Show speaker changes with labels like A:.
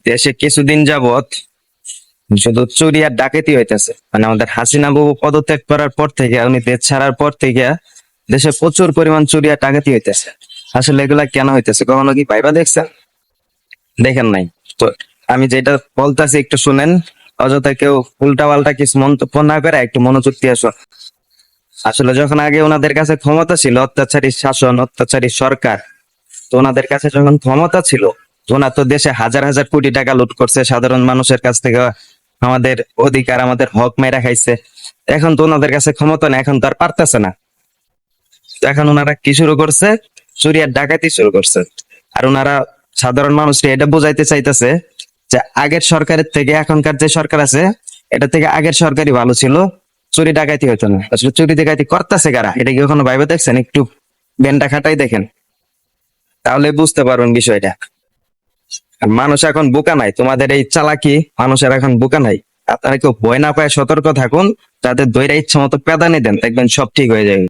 A: দেশে কিছুদিন যাবত শুধু চুরি আর ডাকাতি হইতেছে। মানে আমাদের হাসিনা বাবু পদত্যাগ করার পর থেকে, উনি দেশ ছাড়ার পর থেকে দেশে প্রচুর পরিমাণ চুরি আর ডাকাতি হইতেছে। আসলে এগুলা কেন হইতেছে কখনো কি ভাইবা দেখছেন? দেখেন নাই তো। আমি যেটা বলতেছি একটু শুনেন, অযথা কেউ উল্টা পাল্টা কিছু মন্তব্য না করে একটু মনোযোগ দিয়ে আসো। আসলে যখন আগে ওনাদের কাছে ক্ষমতা ছিল, অত্যাচারী শাসন, অত্যাচারী সরকার, তো ওনাদের কাছে যখন ক্ষমতা ছিল, তো ওনার তো দেশে হাজার হাজার কোটি টাকা লুট করছে সাধারণ মানুষের কাছ থেকে, আমাদের অধিকার, আমাদের হক মেরা খাইছে। এখন তো ওনাদের কাছে ক্ষমতা নেই, এখন তো আর পারতেছে না। তো এখন ওনারা কি শুরু করছে? চুরি আর ডাকাতি শুরু করছে। আর ওনারা সাধারণ মানুষকে এটা বোঝাইতে চাইতেছে যে আগের সরকারের থেকে এখনকার যে সরকার আছে, এটা থেকে আগের সরকারই ভালো ছিল, চুরি ডাকাতি হতো না। আসলে চুরি ডাকাতি করতেছে কারা, এটা কি কখনো ভাইবে দেখছেন? একটু ব্যানটা খাটাই দেখেন, তাহলে বুঝতে পারবেন বিষয়টা। আর মানুষ এখন বোকা নাই, তোমাদের এই চালাকি, মানুষের এখন বোকা নাই। আপনারা কেউ ভয় না পায় সতর্ক থাকুন, তাদের দইরা ইচ্ছা মতো পেদানি দেন, দেখবেন সব ঠিক হয়ে যাবে।